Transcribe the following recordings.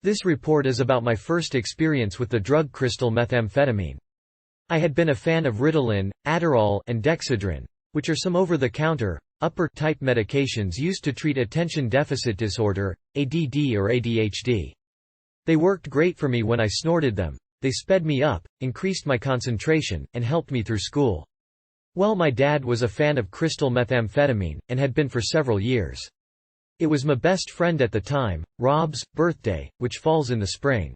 This report is about my first experience with the drug crystal methamphetamine. I had been a fan of Ritalin, Adderall, and Dexedrine, which are some over-the-counter, upper-type medications used to treat attention deficit disorder, ADD or ADHD. They worked great for me when I snorted them. They sped me up, increased my concentration, and helped me through school. Well, my dad was a fan of crystal methamphetamine, and had been for several years. It was my best friend at the time, Rob's, birthday, which falls in the spring.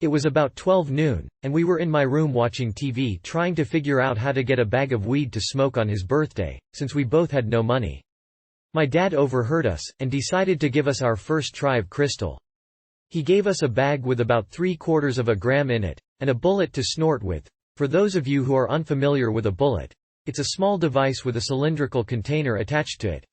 It was about 12 noon, and we were in my room watching TV trying to figure out how to get a bag of weed to smoke on his birthday, since we both had no money. My dad overheard us, and decided to give us our first try of crystal. He gave us a bag with about 3/4 of a gram in it, and a bullet to snort with. For those of you who are unfamiliar with a bullet, it's a small device with a cylindrical container attached to it.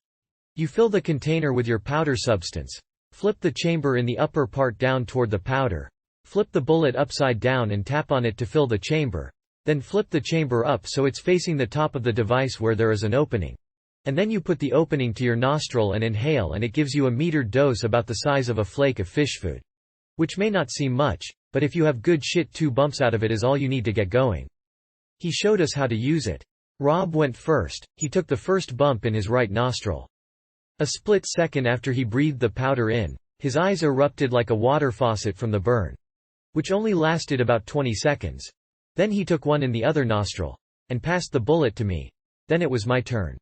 You fill the container with your powder substance, flip the chamber in the upper part down toward the powder, flip the bullet upside down and tap on it to fill the chamber, then flip the chamber up so it's facing the top of the device where there is an opening. And then you put the opening to your nostril and inhale, and it gives you a metered dose about the size of a flake of fish food. Which may not seem much, but if you have good shit, 2 bumps out of it is all you need to get going. He showed us how to use it. Rob went first. He took the first bump in his right nostril. A split second after he breathed the powder in, his eyes erupted like a water faucet from the burn, which only lasted about 20 seconds. Then he took one in the other nostril, and passed the bullet to me. Then it was my turn.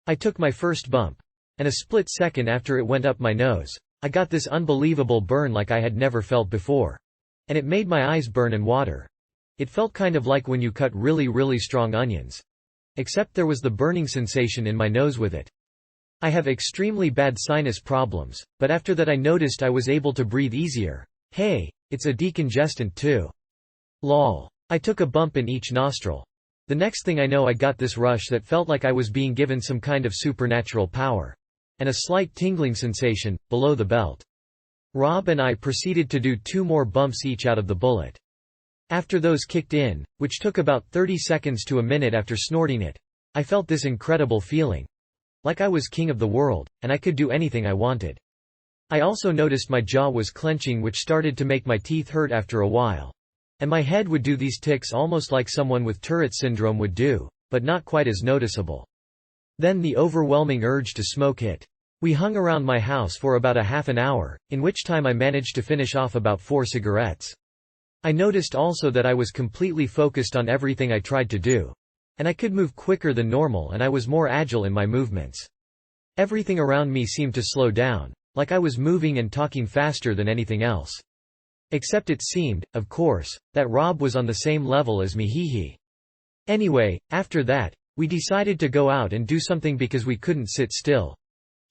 I took my first bump, and a split second after it went up my nose, I got this unbelievable burn like I had never felt before. And it made my eyes burn and water. It felt kind of like when you cut really strong onions. Except there was the burning sensation in my nose with it. I have extremely bad sinus problems, but after that I noticed I was able to breathe easier. Hey, it's a decongestant too. Lol. I took a bump in each nostril. The next thing I know, I got this rush that felt like I was being given some kind of supernatural power. And a slight tingling sensation, below the belt. Rob and I proceeded to do 2 more bumps each out of the bullet. After those kicked in, which took about 30 seconds to a minute after snorting it, I felt this incredible feeling. Like I was king of the world, and I could do anything I wanted. I also noticed my jaw was clenching, which started to make my teeth hurt after a while. And my head would do these tics almost like someone with Tourette syndrome would do, but not quite as noticeable. Then the overwhelming urge to smoke hit. We hung around my house for about a half an hour, in which time I managed to finish off about 4 cigarettes. I noticed also that I was completely focused on everything I tried to do. And I could move quicker than normal, and I was more agile in my movements. Everything around me seemed to slow down, like I was moving and talking faster than anything else. Except it seemed, of course, that Rob was on the same level as me. Hee. Anyway, after that, we decided to go out and do something because we couldn't sit still.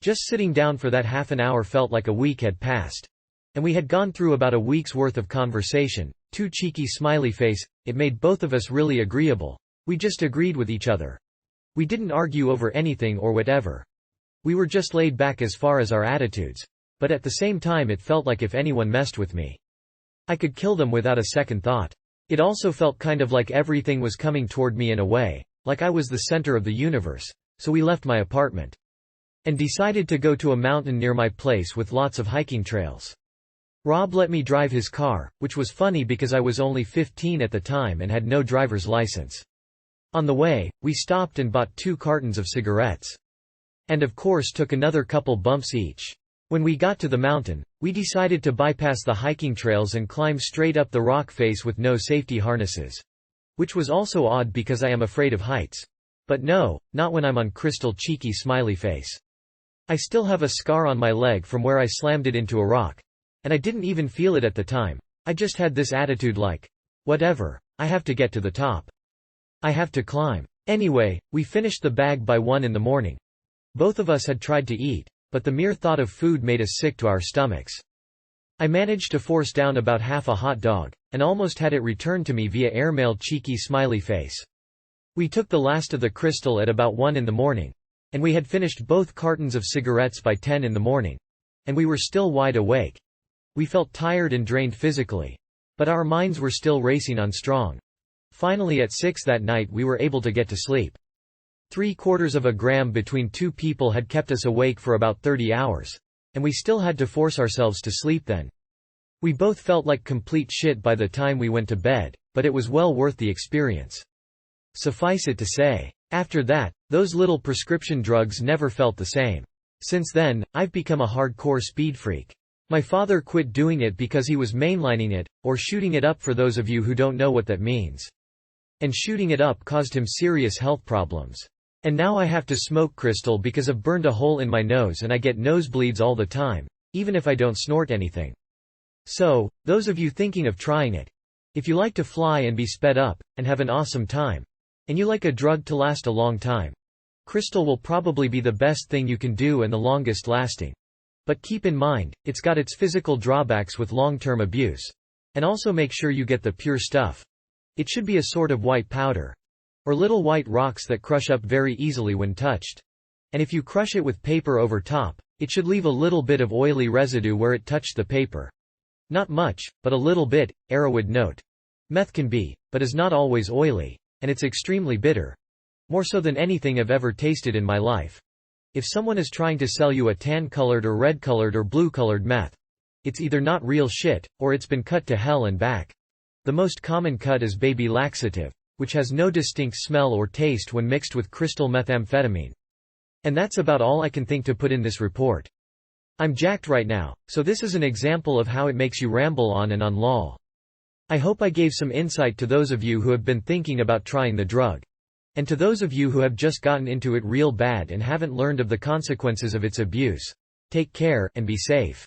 Just sitting down for that half an hour felt like a week had passed. And we had gone through about a week's worth of conversation. 2 cheeky smiley face. It made both of us really agreeable. We just agreed with each other. We didn't argue over anything or whatever. We were just laid back as far as our attitudes. But at the same time it felt like if anyone messed with me, I could kill them without a second thought. It also felt kind of like everything was coming toward me in a way, like I was the center of the universe. So we left my apartment. And decided to go to a mountain near my place with lots of hiking trails. Rob let me drive his car, which was funny because I was only 15 at the time and had no driver's license. On the way, we stopped and bought 2 cartons of cigarettes. And of course took another couple bumps each. When we got to the mountain, we decided to bypass the hiking trails and climb straight up the rock face with no safety harnesses. Which was also odd because I am afraid of heights. But no, not when I'm on crystal cheeky smiley face. I still have a scar on my leg from where I slammed it into a rock. And I didn't even feel it at the time. I just had this attitude like, whatever, I have to get to the top. I have to climb. Anyway, we finished the bag by 1 in the morning. Both of us had tried to eat, but the mere thought of food made us sick to our stomachs. I managed to force down about half a hot dog, and almost had it returned to me via airmail cheeky smiley face. We took the last of the crystal at about 1 in the morning. And we had finished both cartons of cigarettes by 10 in the morning. And we were still wide awake. We felt tired and drained physically. But our minds were still racing on strong. Finally at 6 that night we were able to get to sleep. 3/4 of a gram between 2 people had kept us awake for about 30 hours. And we still had to force ourselves to sleep then. We both felt like complete shit by the time we went to bed, but it was well worth the experience. Suffice it to say, after that, those little prescription drugs never felt the same. Since then, I've become a hardcore speed freak. My father quit doing it because he was mainlining it, or shooting it up for those of you who don't know what that means. And shooting it up caused him serious health problems. And now I have to smoke crystal because I've burned a hole in my nose and I get nosebleeds all the time, even if I don't snort anything. So, those of you thinking of trying it, if you like to fly and be sped up, and have an awesome time, and you like a drug to last a long time, crystal will probably be the best thing you can do and the longest lasting. But keep in mind, it's got its physical drawbacks with long-term abuse. And also make sure you get the pure stuff. It should be a sort of white powder. Or little white rocks that crush up very easily when touched. And if you crush it with paper over top, it should leave a little bit of oily residue where it touched the paper. Not much, but a little bit, Erowid note. Meth can be, but is not always oily, and it's extremely bitter. More so than anything I've ever tasted in my life. If someone is trying to sell you a tan-colored or red-colored or blue-colored meth, it's either not real shit, or it's been cut to hell and back. The most common cut is baby laxative, which has no distinct smell or taste when mixed with crystal methamphetamine. And that's about all I can think to put in this report. I'm jacked right now, so this is an example of how it makes you ramble on and on lol. I hope I gave some insight to those of you who have been thinking about trying the drug. And to those of you who have just gotten into it real bad and haven't learned of the consequences of its abuse. Take care, and be safe.